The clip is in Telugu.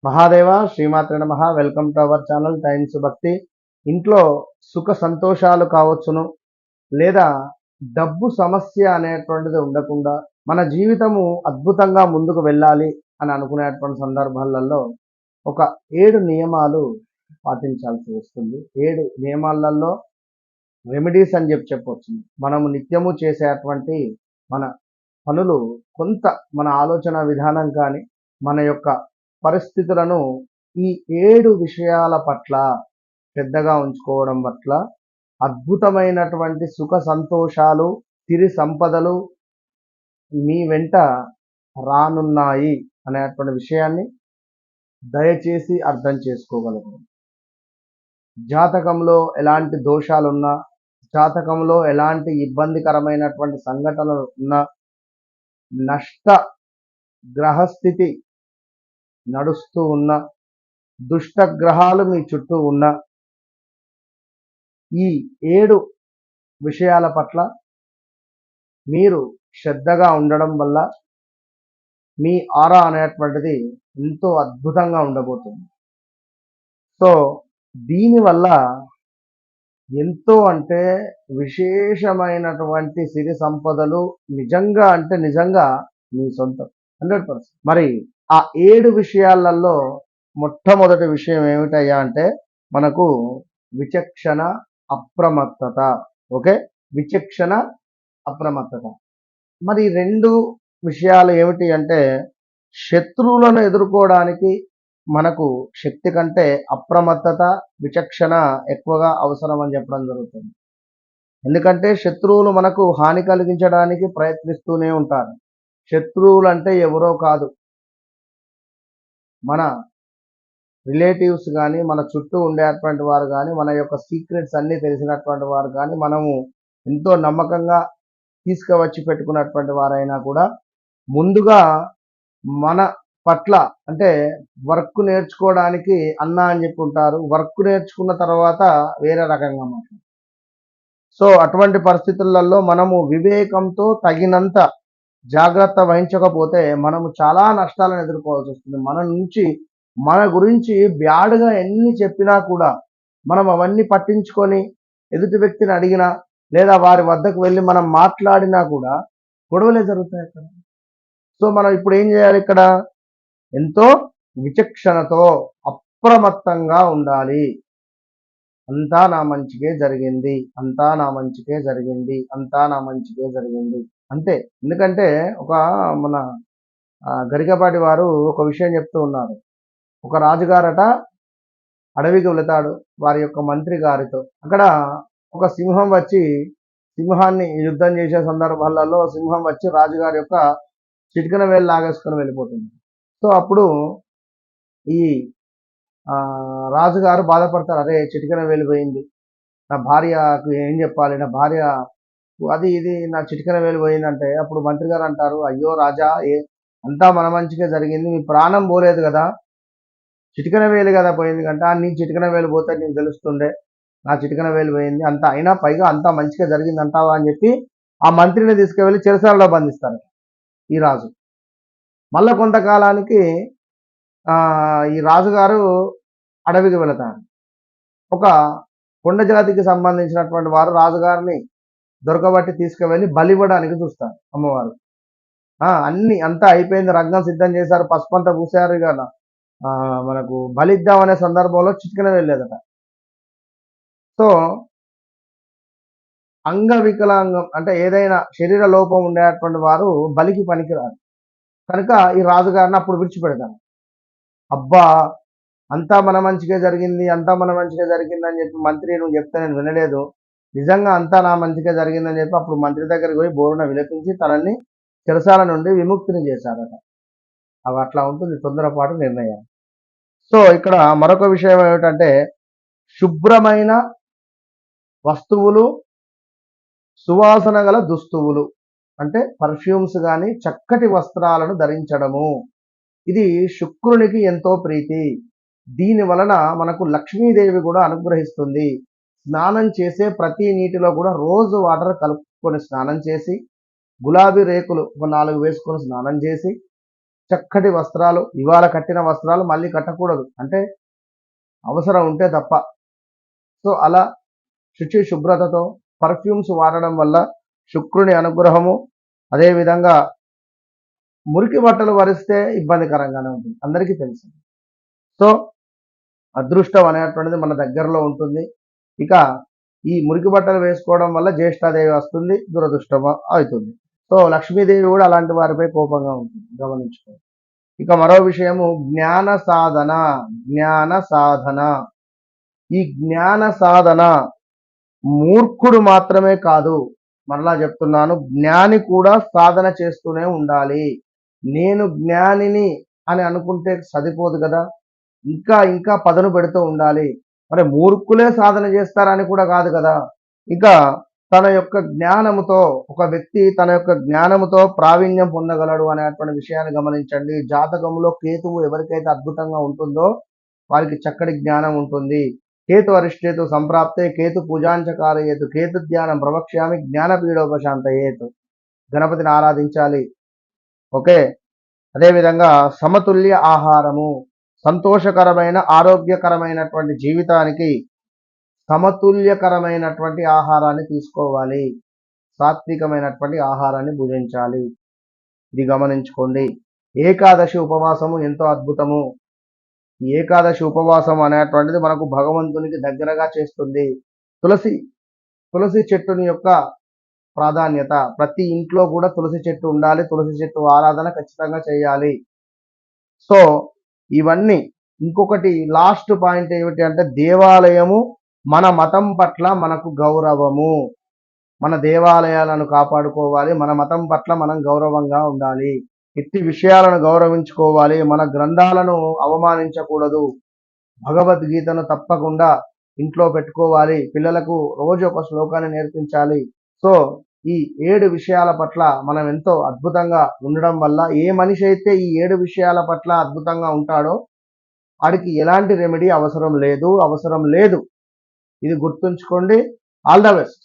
మహాదేవ శ్రీమాత్రే నమః. Welcome to our channel times భక్తి. ఇంట్లో సుఖ సంతోషాలు కావచ్చును, లేదా డబ్బు సమస్య అనేటువంటిది ఉండకుండా మన జీవితము అద్భుతంగా ముందుకు వెళ్ళాలి అని అనుకునేటువంటి సందర్భాలలో ఒక 7 నియమాలు పాటించాల్సి వస్తుంది. 7 నియమాలలో రెమెడీస్ అని చెప్పొచ్చు. మనము నిత్యము చేసేటువంటి మన పనులు కొంత మన ఆలోచన విధానం కానీ మన యొక్క పరిస్థితులను ఈ 7 విషయాల పట్ల శ్రద్ధగా ఉంచుకోవడం పట్ల అద్భుతమైనటువంటి సుఖ సంతోషాలు, సిరి సంపదలు మీ వెంట రానున్నాయి అనేటువంటి విషయాన్ని దయచేసి అర్థం చేసుకోగలరు. జాతకంలో ఎలాంటి దోషాలున్నా, జాతకంలో ఎలాంటి ఇబ్బందికరమైనటువంటి సంఘటనలు ఉన్నా, నష్ట గ్రహస్థితి నడుస్తూ ఉన్న, దుష్ట గ్రహాలు మీ చుట్టూ ఉన్న ఈ 7 విషయాల పట్ల మీరు శ్రద్ధగా ఉండడం వల్ల మీ ఆరా అనేటువంటిది ఎంతో అద్భుతంగా ఉండబోతుంది. సో దీనివల్ల ఎంతో అంటే విశేషమైనటువంటి సిరి సంపదలు నిజంగా మీ సొంతం 100%. మరి ఆ 7 విషయాలలో మొట్టమొదటి విషయం ఏమిటయ్యా అంటే మనకు విచక్షణ, అప్రమత్తత. ఓకే, విచక్షణ, అప్రమత్తత. మరి 2 విషయాలు ఏమిటి అంటే శత్రువులను ఎదుర్కోవడానికి మనకు శక్తి కంటే అప్రమత్తత, విచక్షణ ఎక్కువగా అవసరం అని చెప్పడం జరుగుతుంది. ఎందుకంటే శత్రువులు మనకు హాని కలిగించడానికి ప్రయత్నిస్తూనే ఉంటారు. శత్రువులు అంటే ఎవరో కాదు, మన రిలేటివ్స్ కానీ, మన చుట్టూ ఉండేటువంటి వారు కానీ, మన యొక్క సీక్రెట్స్ అన్నీ తెలిసినటువంటి వారు కానీ, మనము ఎంతో నమ్మకంగా తీసుకువచ్చి పెట్టుకున్నటువంటి వారైనా కూడా ముందుగా మన పట్ల అంటే వర్క్ నేర్చుకోవడానికి అన్న అని చెప్పి ఉంటారు. వర్క్ నేర్చుకున్న తర్వాత వేరే రకంగా మాట్లాడతారు. సో అటువంటి పరిస్థితులలో మనము వివేకంతో తగినంత జాగ్రత్త వహించకపోతే మనము చాలా నష్టాలను ఎదుర్కోవాల్సి వస్తుంది. మన గురించి బ్యాడ్గా ఎన్ని చెప్పినా కూడా మనం అవన్నీ పట్టించుకొని ఎదుటి వ్యక్తిని అడిగినా లేదా వారి వద్దకు వెళ్ళి మనం మాట్లాడినా కూడా గొడవలే జరుగుతాయి అక్కడ. సో మనం ఇప్పుడు ఏం చేయాలి? ఇక్కడ ఎంతో విచక్షణతో అప్రమత్తంగా ఉండాలి. అంతా నా మంచికే జరిగింది, అంతా నా మంచికే జరిగింది, అంతా నా మంచికే జరిగింది అంతే. ఎందుకంటే మన గరికపాటి వారు ఒక విషయం చెప్తూ ఉన్నారు. ఒక రాజుగారట అడవికి వెళతాడు వారి యొక్క మంత్రి గారితో. అక్కడ ఒక సింహం వచ్చి సింహాన్ని యుద్ధం చేసే సందర్భాలలో సింహం వచ్చి రాజుగారి యొక్క చిటికన వేలు లాగేసుకొని వెళ్ళిపోతుంది. సో అప్పుడు ఈ రాజుగారు బాధపడతారు, అరే చిటికన వెళ్ళిపోయింది, నా భార్యకు ఏం చెప్పాలి, నా భార్య అది ఇది నా చిటికన వెళ్ళిపోయిందంటే అప్పుడు మంత్రి గారు అంటారు, అయ్యో రాజా, అంతా మన మంచిగా జరిగింది, మీ ప్రాణం పోలేదు కదా, చిటికన వేలు కదా పోయింది కంటే నీ చిటికన వేలు పోతే నీకు తెలుస్తుండే, నా చిటికన వేలు పోయింది అంత అయినా పైగా అంతా మంచిగా జరిగింది అంటావా అని చెప్పి ఆ మంత్రిని తీసుకువెళ్ళి చెరసాలలో బంధిస్తారు ఈ రాజు. మళ్ళా కొంతకాలానికి ఈ రాజుగారు అడవికి వెళతారు. ఒక కొండ జాతికి సంబంధించినటువంటి వారు రాజుగారిని దొరకబట్టి తీసుకువెళ్ళి బలివ్వడానికి చూస్తారు. అమ్మవారు అంతా అయిపోయింది, రంగం సిద్ధం చేశారు, పసుపంతా పూసారు, ఇక మనకు బలిద్దాం అనే సందర్భంలో చిటికన వెళ్ళేదట. సో అంగవికలాంగం అంటే ఏదైనా శరీర లోపం ఉండేటువంటి వారు బలికి పనికిరారు కనుక ఈ రాజుగారిని అప్పుడు విడిచిపెడతారు. అబ్బా అంతా మన మంచిగా జరిగింది, అంతా మన మంచిగా జరిగింది అని చెప్పి మంత్రి నువ్వు చెప్తే నేను వినలేదు, నిజంగా అంతా నా మంచిగా జరిగిందని చెప్పి అప్పుడు మంత్రి దగ్గరికి పోయి బోరున విలపించి తనని చెరసాల నుండి విముక్తిని చేశారట. అవి అట్లా ఉంటుంది తొందరపాటు నిర్ణయం. సో ఇక్కడ మరొక విషయం ఏమిటంటే శుభ్రమైన వస్తువులు, సువాసన గల దుస్తువులు అంటే పర్ఫ్యూమ్స్ కానీ చక్కటి వస్త్రాలను ధరించడము, ఇది శుక్రునికి ఎంతో ప్రీతి. దీని వలన మనకు లక్ష్మీదేవి కూడా అనుగ్రహిస్తుంది. స్నానం చేసే ప్రతి నీటిలో కూడా రోజు వాటర్ కలుపుకొని స్నానం చేసి, గులాబీ రేకులు ఒక 4 వేసుకొని స్నానం చేసి, చక్కటి వస్త్రాలు, ఇవాళ కట్టిన వస్త్రాలు మళ్ళీ కట్టకూడదు, అంటే అవసరం ఉంటే తప్ప. సో అలా శుచి శుభ్రతతో పర్ఫ్యూమ్స్ వాడడం వల్ల శుక్రుని అనుగ్రహము, అదేవిధంగా మురికి బట్టలు వరిస్తే ఇబ్బందికరంగానే ఉంటుంది, అందరికీ తెలుసు. సో అదృష్టం అనేటువంటిది మన దగ్గరలో ఉంటుంది. ఇక ఈ మురికి బట్టలు వేసుకోవడం వల్ల జ్యేష్ఠాదేవి వస్తుంది, దురదృష్టం అవుతుంది. సో లక్ష్మీదేవి కూడా అలాంటి వారిపై కోపంగా ఉంటుంది, గమనించుకోండి. ఇక మరో విషయము జ్ఞాన సాధన. జ్ఞాన సాధన, ఈ జ్ఞాన సాధన మూర్ఖుడు మాత్రమే కాదు, మరలా చెప్తున్నాను, జ్ఞాని కూడా సాధన చేస్తూనే ఉండాలి. నేను జ్ఞానిని అని అనుకుంటే సరిపోదు కదా, ఇంకా ఇంకా పదును పెడుతూ ఉండాలి. మరి మూర్ఖులే సాధన చేస్తారని కూడా కాదు కదా. ఇక తన యొక్క జ్ఞానముతో, ఒక వ్యక్తి తన యొక్క జ్ఞానముతో ప్రావీణ్యం పొందగలడు అనేటువంటి విషయాన్ని గమనించండి. జాతకంలో కేతువు ఎవరికైతే అద్భుతంగా ఉంటుందో వారికి చక్కటి జ్ఞానం ఉంటుంది. కేతు అరిష్టేతు సంప్రాప్తే కేతు పూజాంచకారయేతు కేతు ధ్యానం ప్రవక్ష్యామి జ్ఞానపీడోపశాంతయేతు. గణపతిని ఆరాధించాలి. ఓకే. అదేవిధంగా సమతుల్య ఆహారము, సంతోషకరమైన ఆరోగ్యకరమైనటువంటి జీవితానికి సమతుల్యకరమైనటువంటి ఆహారాన్ని తీసుకోవాలి, సాత్వికమైనటువంటి ఆహారాన్ని భుజించాలి. ఇది గమనించుకోండి. ఏకాదశి ఉపవాసము ఎంతో అద్భుతము. ఈ ఏకాదశి ఉపవాసం అనేటువంటిది మనకు భగవంతునికి దగ్గరగా చేస్తుంది. తులసి చెట్టుని యొక్క ప్రాధాన్యత, ప్రతి ఇంట్లో కూడా తులసి చెట్టు ఉండాలి, తులసి చెట్టు ఆరాధన ఖచ్చితంగా చేయాలి. సో ఇవన్నీ. ఇంకొకటి లాస్ట్ పాయింట్ ఏమిటి అంటే దేవాలయము, మన మతం పట్ల మనకు గౌరవము, మన దేవాలయాలను కాపాడుకోవాలి, మన మతం పట్ల మనం గౌరవంగా ఉండాలి, ఇట్టి విషయాలను గౌరవించుకోవాలి, మన గ్రంథాలను అవమానించకూడదు, భగవద్గీతను తప్పకుండా ఇంట్లో పెట్టుకోవాలి, పిల్లలకు రోజు ఒక శ్లోకాన్ని నేర్పించాలి. సో ఈ 7 విషయాల పట్ల మనం ఎంతో అద్భుతంగా ఉండడం వల్ల, ఏ మనిషి అయితే ఈ 7 విషయాల పట్ల అద్భుతంగా ఉంటాడో వాడికి ఎలాంటి రెమెడీ అవసరం లేదు. ఇది గుర్తుంచుకోండి. All the best.